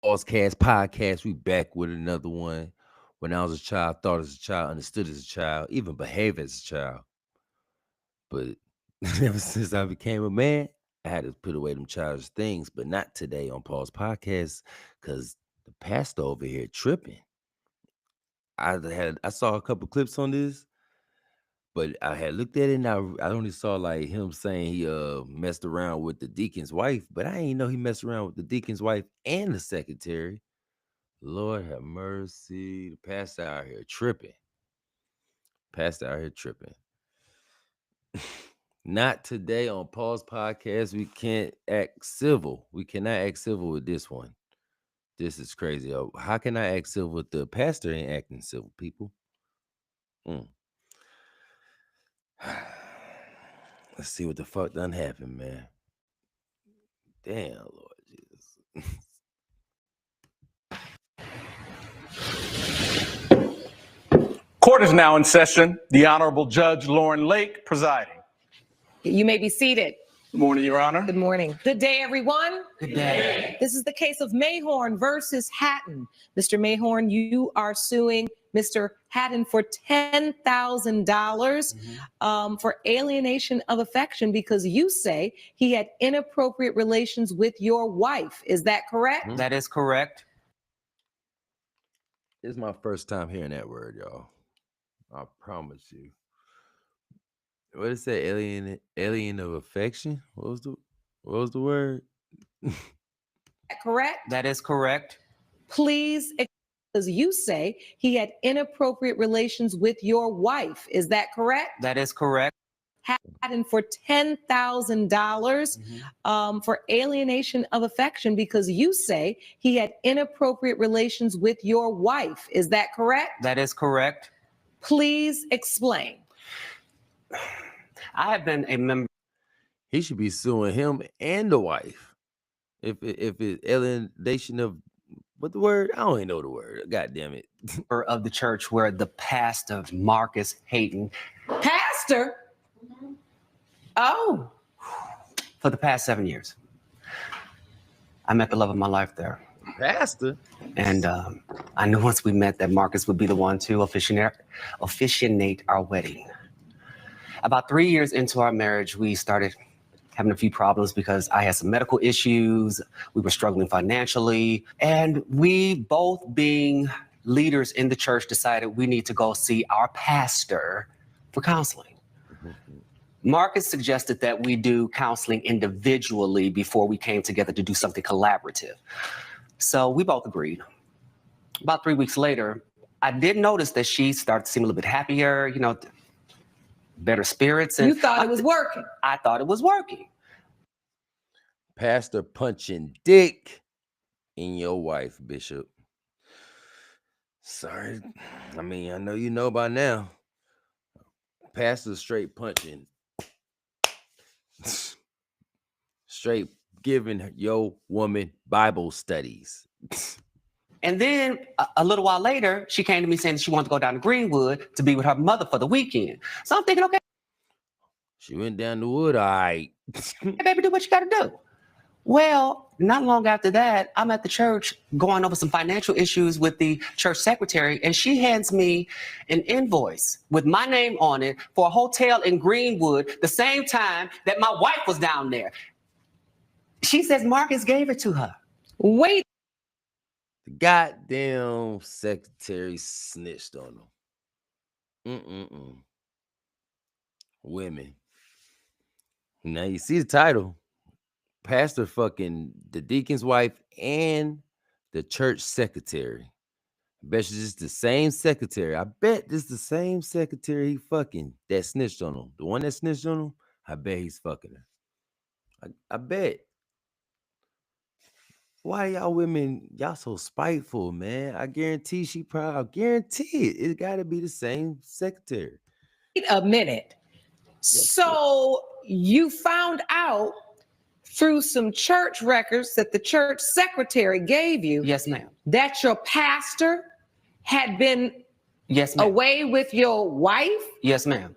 Cast podcast. We back with another one. When I was a child, thought as a child, understood as a child, even behaved as a child. But ever since I became a man, I had to put away them childish things. But not today on Paul's podcast, because the pastor over here tripping. I saw a couple clips on this, but I had looked at it and I only saw like him saying he messed around with the deacon's wife, but I didn't know he messed around with the deacon's wife and the secretary. Lord have mercy. The pastor out here tripping. Pastor out here tripping. Not today on Paul's podcast. We can't act civil. We cannot act civil with this one. This is crazy. Oh, how can I act civil with the pastor ain't acting civil, people? Mm. Let's see what the fuck done happened, man. Damn, Lord Jesus. Court is now in session. The Honorable Judge Lauren Lake presiding. You may be seated. Good morning, Your Honor. Good morning. Good day, everyone. Good day. This is the case of Mayhorn versus Hatton. Mr. Mayhorn, you are suing Mr. Hatton for $10,000 for alienation of affection because you say he had inappropriate relations with your wife. Is that correct? That is correct. This is my first time hearing that word, y'all. I promise you. What is that? Alien of affection? What was the word? Correct? That is correct. Please, because you say he had inappropriate relations with your wife. Is that correct? That is correct. Hatton for $10,000 for alienation of affection because you say he had inappropriate relations with your wife. Is that correct? That is correct. Please explain. I have been a member. He should be suing him and the wife. If it's alienation of what the word? I don't even know the word. God damn it. Of the church where the pastor, Marcus Hayton. Pastor? Oh. For the past 7 years. I met the love of my life there. Pastor? And I knew once we met that Marcus would be the one to officiate our wedding. About 3 years into our marriage, we started having a few problems because I had some medical issues. We were struggling financially. And we, both being leaders in the church, decided we need to go see our pastor for counseling. Marcus suggested that we do counseling individually before we came together to do something collaborative. So we both agreed. About 3 weeks later, I did notice that she started to seem a little bit happier, better spirits. And you thought it was working. I thought it was working. Pastor punching dick in your wife, Bishop. Sorry. I mean, I know you know by now. Pastor straight punching. Straight giving your woman Bible studies. And then a little while later, she came to me saying she wanted to go down to Greenwood to be with her mother for the weekend. So I'm thinking, okay. She went down the wood, all right. Hey, baby, do what you got to do. Well, not long after that, I'm at the church going over some financial issues with the church secretary, and she hands me an invoice with my name on it for a hotel in Greenwood the same time that my wife was down there. She says Marcus gave it to her. Wait. The goddamn secretary snitched on him. Women. Now you see the title. Pastor fucking the deacon's wife and the church secretary. I bet you this the same secretary. I bet this the same secretary he fucking that snitched on him. The one that snitched on him, I bet he's fucking her. I bet. Why y'all women, y'all so spiteful, man? I guarantee she probably, I guarantee it. It gotta be the same secretary. Wait a minute. So you found out through some church records that the church secretary gave you. Yes, ma'am. That your pastor had been yes, ma'am. away with your wife? Yes, ma'am.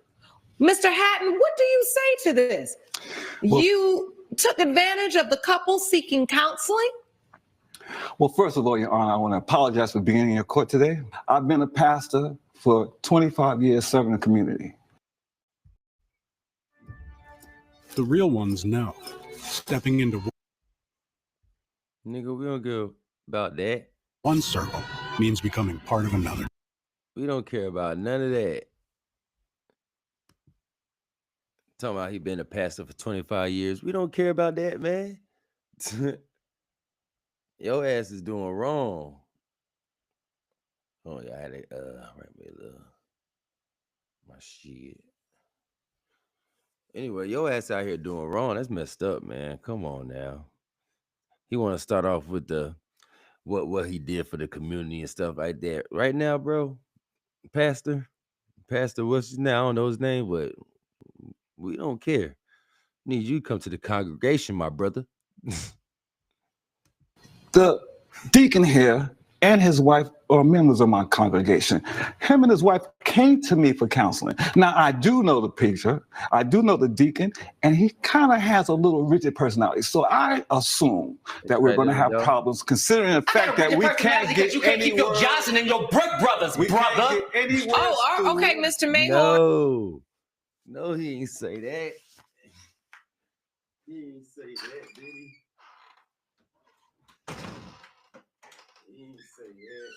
Mr. Hatton, what do you say to this? Well, you took advantage of the couple seeking counseling? Well, first of all, Your Honor, I want to apologize for being in your court today. I've been a pastor for 25 years serving the community. The real ones know. Stepping into Nigga, we don't give about that. one circle means becoming part of another. We don't care about none of that. Talking about he been a pastor for 25 years. We don't care about that, man. Your ass is doing wrong. Oh, yeah, I had to write me a little my shit. Anyway, your ass out here doing wrong. That's messed up, man. Come on now. He want to start off with the what he did for the community and stuff like that. Right now, bro, Pastor, what's his name? I don't know his name, but we don't care. Need you to come to the congregation, my brother. The deacon here and his wife are members of my congregation. Him and his wife came to me for counseling. Now, I do know the preacher, I do know the deacon, and he kind of has a little rigid personality. So I assume that we're going to have problems, considering the fact that we can't get you can't keep your Johnson and your Brick brothers, brother. Okay, Mr. Mayhorn. No, he ain't say that. He ain't say that, did he? He ain't say that.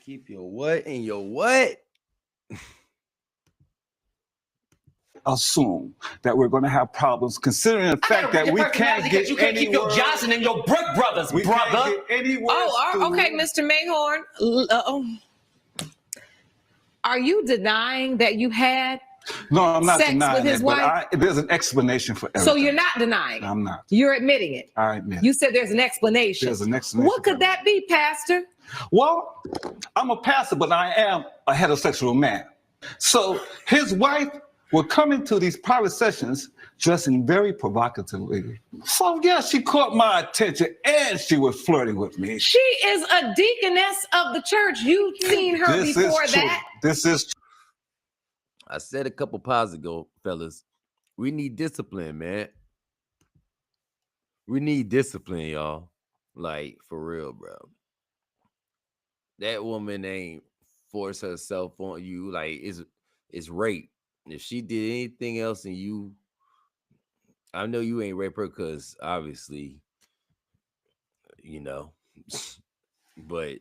Keep your what in your what? Assume that we're going to have problems, considering the fact that we can't get you can't keep your Johnson and your Brick brothers, brother. Okay, Mr. Mayhorn. Are you denying that you had No, I'm not sex denying with his it, wife? but there's an explanation for everything. So you're not denying it? I'm not. You're admitting it? I admit. You said there's an explanation. There's an explanation. What could that be, Pastor? Well, I'm a pastor, but I am a heterosexual man. So his wife would come into these private sessions dressing very provocatively. So yeah, she caught my attention and she was flirting with me. She is a deaconess of the church. You've seen her before that. This is true. I said a couple pods ago, fellas, we need discipline, man. We need discipline, y'all. Like, for real, bro. That woman ain't force herself on you. Like, it's rape. If she did anything else and you, I know you ain't rape her because obviously, you know, but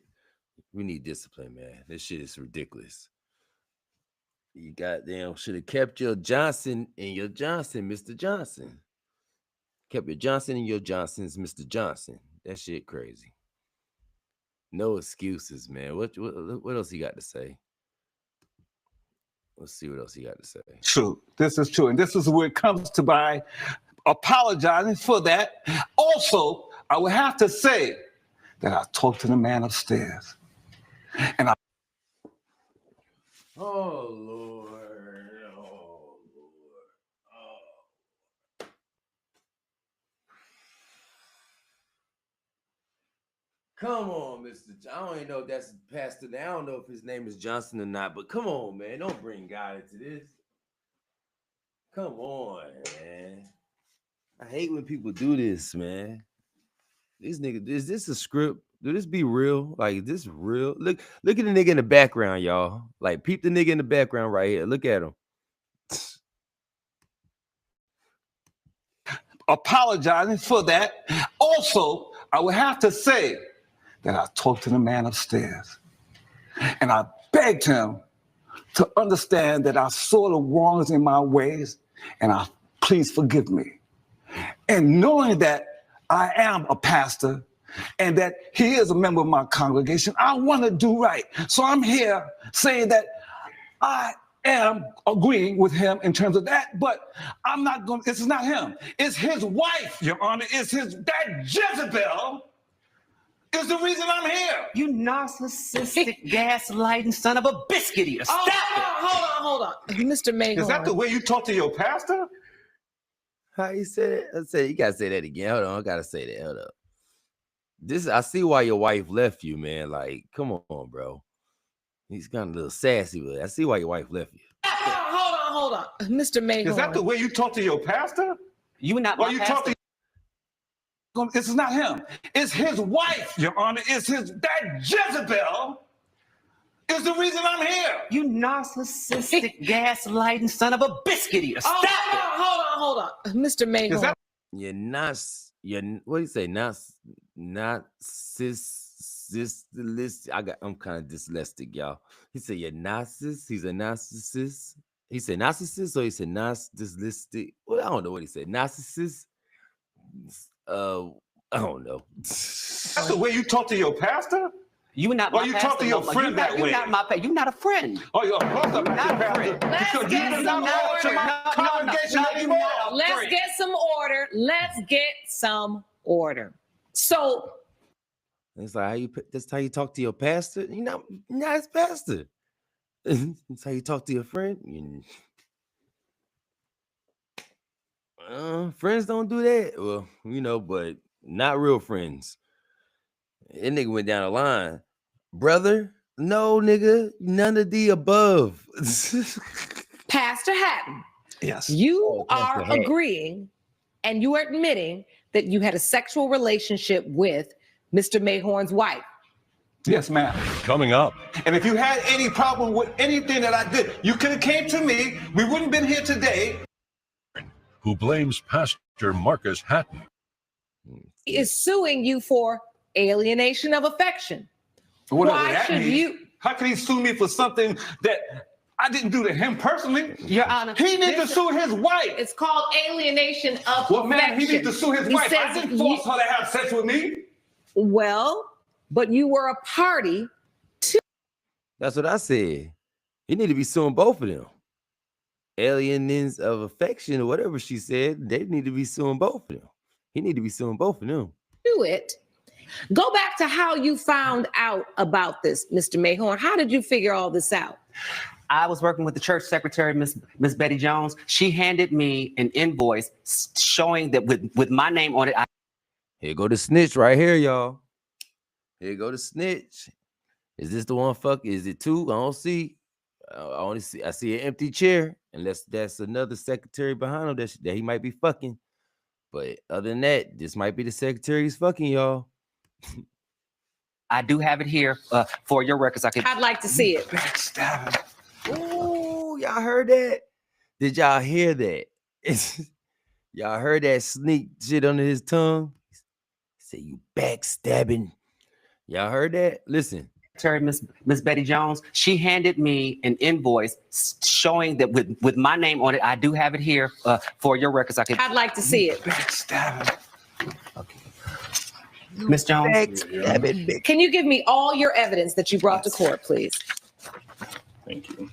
we need discipline, man. This shit is ridiculous. You goddamn should have kept your Johnson in your Johnson, Mr. Johnson. Kept your Johnson in your Johnsons, Mr. Johnson. That shit crazy. No excuses, man. What else he got to say? Let's see what else he got to say. True. This is true. And this is where it comes to by apologizing for that. Also, I would have to say that I talked to the man upstairs. And I Oh, Lord. Oh, Lord. Oh. Come on, Mr. I don't even know if that's Pastor. I don't know if his name is Johnson or not, but come on, man. Don't bring God into this. Come on, man. I hate when people do this, man. These niggas, is this a script? Do this be real? Like, is this real? Look at the nigga in the background, y'all. Like, peep the nigga in the background right here. Look at him. apologizing for that. Also, I would have to say that I talked to the man upstairs and I begged him to understand that I saw the wrongs in my ways and please forgive me. And knowing that I am a pastor and that he is a member of my congregation, I want to do right. So I'm here saying that I am agreeing with him in terms of that, but I'm not going, this is not him. It's his wife, Your Honor. It's that Jezebel is the reason I'm here. You narcissistic, gaslighting son of a biscuit eater. Stop it. Hold on. Mr. Mayhorn. Is that the way you talk to your pastor? How you say that? I said you gotta say that again. Hold on, I gotta say that. Hold up. I see why your wife left you, man. Like, come on, bro. He's kind of a little sassy, but I see why your wife left you. Hold on. Mr. Mayhorn. Is that the way you talk to your pastor? You are not Well, my you pastor. talk to. This is not him. It's his wife, Your Honor. It's that Jezebel is the reason I'm here. You narcissistic, gaslighting son of a biscuit eater. Oh, Stop hold on. Mr. Mayhorn. Is that You're not. You're what do you say? Not I'm kind of dyslexic, y'all. He said you're narcissist. He's a narcissist. He said narcissist, or he said dyslexic. Well, I don't know what he said. Narcissist. I don't know. that's the way you talk to your pastor? You not Well, my you pastor. talk to your no more. friend that way. You're not a friend. Oh, you're a pastor, not your pastor. Let's Because get you do some not belong to order. my congregation anymore. Let's get some order. Let's get some order. So It's like that's how you talk to your pastor. You're not his pastor. That's how you talk to your friend. Friends don't do that. Well, but not real friends. That nigga went down the line. Brother, no, nigga, none of the above. Pastor Hatton, Yes. you Pastor are Hatton. agreeing and you are admitting that you had a sexual relationship with Mr. Mayhorn's wife. Yes, ma'am. Coming up. And if you had any problem with anything that I did, you could have came to me. We wouldn't have been here today. Who blames Pastor Marcus Hatton? He is suing you for alienation of affection. Whatever Why that should means. you? How can he sue me for something that I didn't do to him personally? Your Honor. He needs to sue his wife. It's called alienation of Well, affection. man, he needs to sue his He wife. says I didn't force her to have sex with me. Well, but you were a party. That's what I said. You need to be suing both of them. Alienings of affection or whatever she said, they need to be suing both of them. He need to be suing both of them. Do it. Go back to how you found out about this, Mr. Mayhorn. How did you figure all this out? I was working with the church secretary, Miss Betty Jones. She handed me an invoice showing that with my name on it. Here go the snitch right here, y'all. Here go the snitch. Is this the one? Is it two? I don't see. I see an empty chair, unless that's another secretary behind him that he might be fucking. But other than that, this might be the secretary he's fucking, y'all. I do have it here for your records. I'd like to see it. Backstabbing. Ooh, y'all heard that? Did y'all hear that? Y'all heard that sneak shit under his tongue? He said, "You backstabbing." Y'all heard that? Listen. Secretary, Miss Betty Jones. She handed me an invoice showing that with my name on it. I do have it here for your records. I'd like to see it. Backstabbing. Miss Jones. Backstabbing. Can you give me all your evidence that you brought to court, please? Thank you.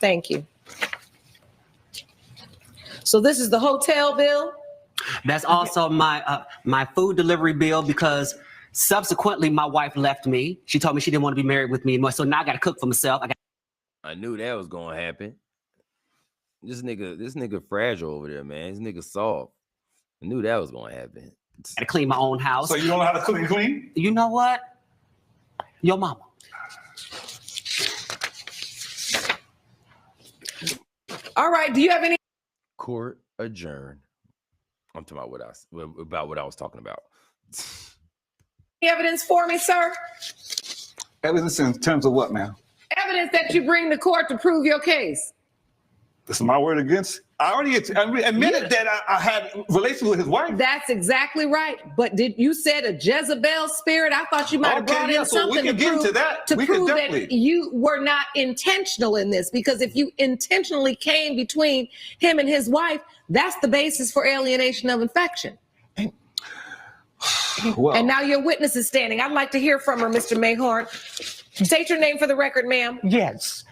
Thank you. So this is the hotel bill? That's also my food delivery bill because subsequently my wife left me. She told me she didn't want to be married with me anymore. So now I got to cook for myself. I knew that was gonna happen. This nigga fragile over there, man. This nigga soft. I knew that was gonna happen. got to clean my own house. So you don't know how to cook and clean? You know what? Your mama. All right. Do you have any? Court adjourned. I'm talking about what I was talking about. Evidence for me, sir? Evidence in terms of what, ma'am? Evidence that you bring to court to prove your case. This is my word against. I already admitted that I had relations with his wife. That's exactly right. But you said a Jezebel spirit? I thought you might have brought in so we something can to get prove, into that. to We can prove that definitely. you were not intentional in this. Because if you intentionally came between him and his wife, that's the basis for alienation of affection. Well, And now your witness is standing. I'd like to hear from her, Mr. Mayhorn. State your name for the record, ma'am. Yes,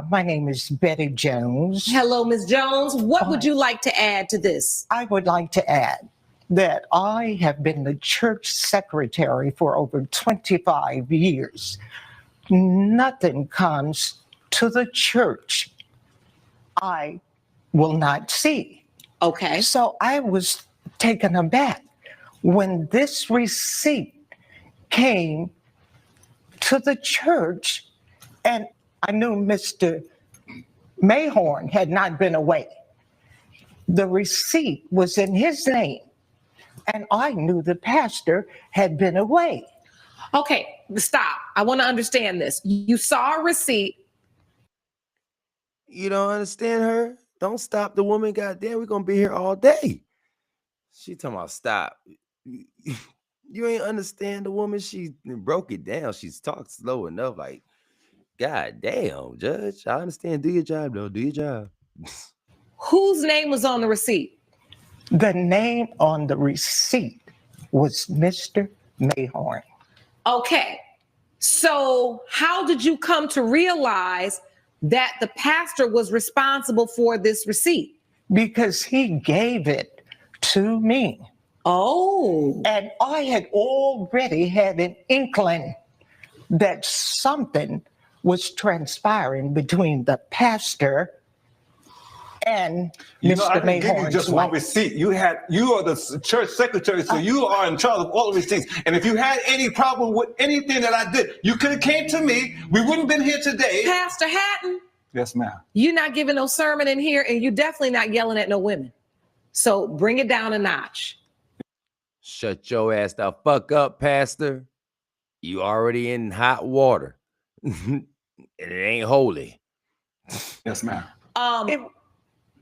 my name is Betty Jones. Hello, Ms. Jones. What would you like to add to this? I would like to add that I have been the church secretary for over 25 years. Nothing comes to the church I will not see. Okay. So I was taken aback when this receipt came to the church, and I knew Mr. Mayhorn had not been away. The receipt was in his name, and I knew the pastor had been away. Okay, stop. I want to understand this. You saw a receipt. You don't understand her? Don't stop the woman. Goddamn, we're gonna be here all day. She talking about stop. You ain't understand the woman. She broke it down. She's talked slow enough. Like, God damn, Judge. I understand. Do your job, though. Do your job. Whose name was on the receipt? The name on the receipt was Mr. Mayhorn. Okay. So how did you come to realize that the pastor was responsible for this receipt? Because he gave it to me. Oh. And I had already had an inkling that something was transpiring between the pastor and You know, I Mr. didn't give you Mayhorn's just one wife. receipt. You are the church secretary, so you are in charge of all of these things. And if you had any problem with anything that I did, you could have came to me. We wouldn't have been here today. Pastor Hatton, Yes, ma'am. you're not giving no sermon in here, and you're definitely not yelling at no women. So bring it down a notch. Shut your ass the fuck up, Pastor. You already in hot water. And it ain't holy. Yes, ma'am.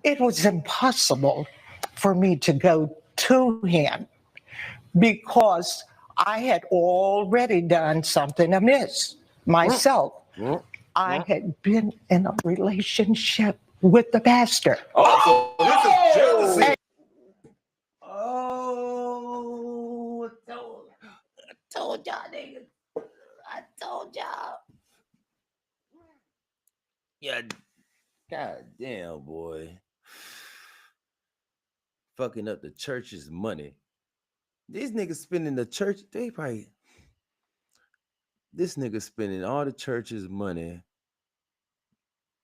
It was impossible for me to go to him because I had already done something amiss myself. I had been in a relationship with the pastor. Oh, so this is jealousy. Oh, I told y'all niggas. I told y'all. Yeah, god damn, boy. Fucking up the church's money. These niggas spending the church, this nigga spending all the church's money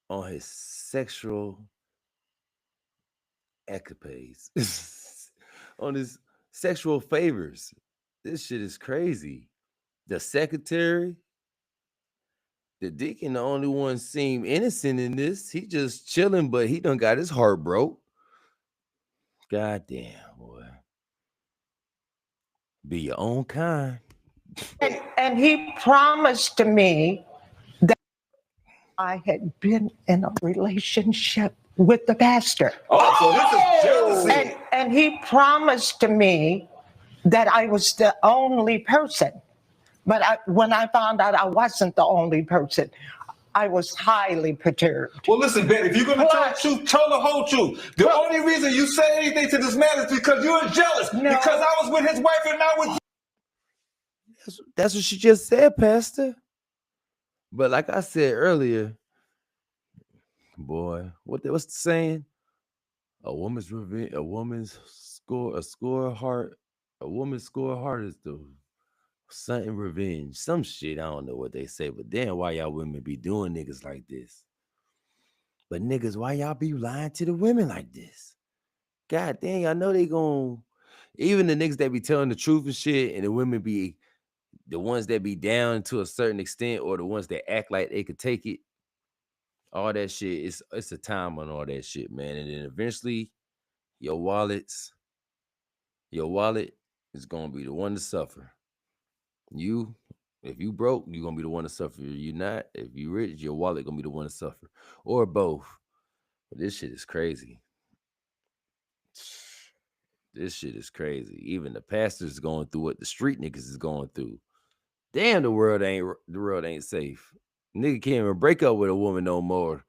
on his sexual escapades, on his sexual favors. This shit is crazy. The secretary, the deacon, the only one seem innocent in this. He just chilling, but he done got his heart broke. God damn, boy. Be your own kind. And he promised to me that I had been in a relationship with the pastor. Oh, so this is jealousy. And he promised to me that I was the only person. But when I found out I wasn't the only person, I was highly perturbed. Well, listen, Ben, if you're going to tell the truth, tell the whole truth. The only reason you say anything to this man is because you're jealous. No. Because I was with his wife and not with you. That's what she just said, Pastor. But like I said earlier, boy, what's the saying? A woman's revenge, a woman's score heart is the something revenge. Some shit, I don't know what they say, but damn, why y'all women be doing niggas like this? But niggas, why y'all be lying to the women like this? God dang, I know they gon' even the niggas that be telling the truth and shit, and the women be the ones that be down to a certain extent, or the ones that act like they could take it. All that shit, it's a time on all that shit, man. And then eventually, your wallet is gonna be the one to suffer. If you broke, you're gonna be the one to suffer. If you not, if you rich, your wallet gonna be the one to suffer. Or both. But this shit is crazy. This shit is crazy. Even the pastors going through what the street niggas is going through. Damn, the world ain't safe. Nigga can't even break up with a woman no more.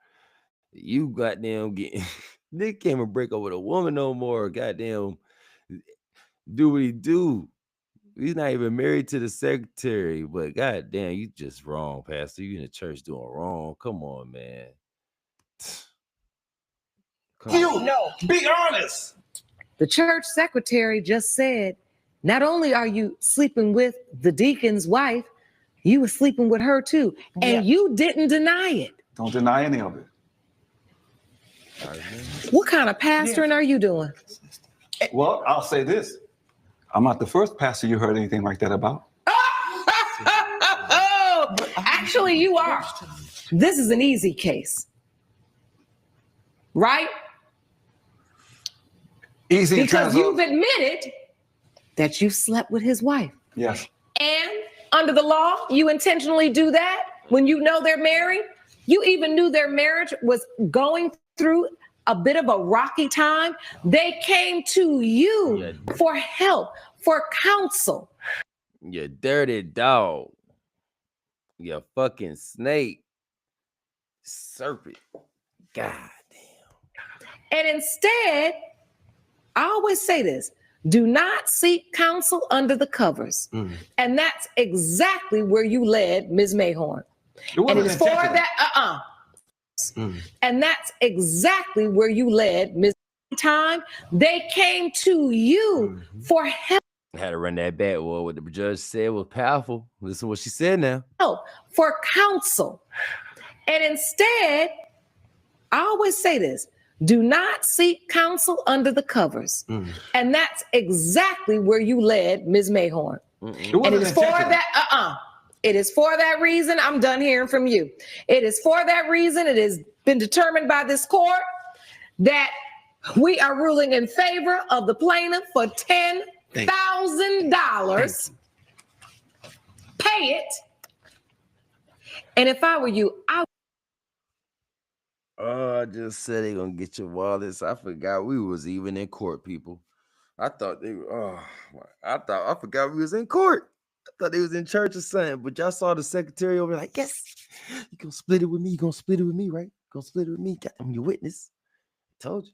You goddamn nigga can't even break up with a woman no more. Goddamn, do what he do. He's not even married to the secretary, but goddamn, you just wrong, Pastor. You in the church doing wrong. Come on, man. No, be honest. The church secretary just said, not only are you sleeping with the deacon's wife, you were sleeping with her too. And you didn't deny it. Don't deny any of it. What kind of pastoring are you doing? Well, I'll say this. I'm not the first pastor you heard anything like that about. Actually, you are. This is an easy case. Right? Easy in because terms of- you've admitted that you slept with his wife. Yes. And under the law, you intentionally do that when you know they're married. You even knew their marriage was going through a bit of a rocky time. They came to you for help, for counsel. You dirty dog. You fucking snake. Serpent. God damn. And instead, I always say this, do not seek counsel under the covers. And that's exactly where you led Ms. Mayhorn. And it is for that, And that's exactly where you led Ms. Time. They came to you for help. I had to run that back. Well, what the judge said was powerful. Listen to what she said now. For counsel. And instead, I always say this, do not seek counsel under the covers. And that's exactly where you led Ms. Mayhorn. And it is for that, It is for that reason, I'm done hearing from you. It is for that reason, it has been determined by this court that we are ruling in favor of the plaintiff for $10,000. Pay it. And if I were you, I I just said they gonna get your wallets. I forgot we was even in court, people. I thought they were, I forgot we was in court. I thought they was in church or something, but y'all saw the secretary over like, yes, you gonna split it with me. You gonna split it with me, right? Gonna split it with me. I'm your witness. Told you.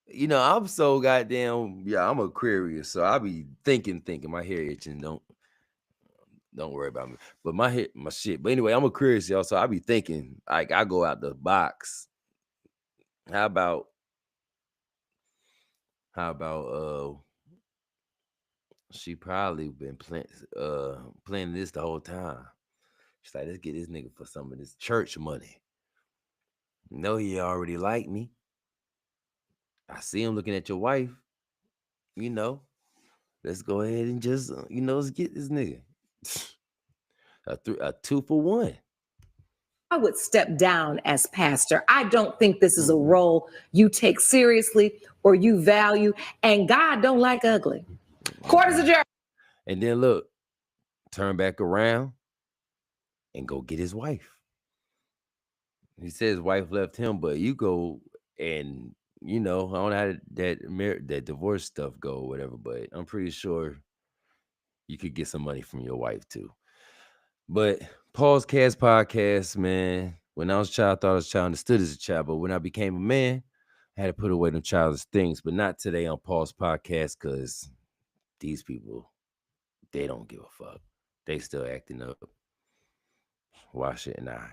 You know, I'm so goddamn, I'm Aquarius, so I be thinking, my hair itching. Don't worry about me. But my shit. But anyway, I'm Aquarius, y'all. So I be thinking, like, I go out the box. How about she probably been planning this the whole time. She's like, let's get this nigga for some of this church money. No, he already like me. I see him looking at your wife. You know, let's go ahead and just, let's get this nigga. A 2-for-1. I would step down as pastor. I don't think this is a role you take seriously or you value. And God don't like ugly. Court is adjourned. And then look, turn back around and go get his wife. He said his wife left him, but you go and, I don't know how that divorce stuff go or whatever, but I'm pretty sure you could get some money from your wife too. But Paul's Cast Podcast, man. When I was a child, I thought I was a child, understood as a child. But when I became a man, I had to put away them childish things. But not today on Paul's Podcast, because these people, they don't give a fuck. They still acting up. Why shouldn't I?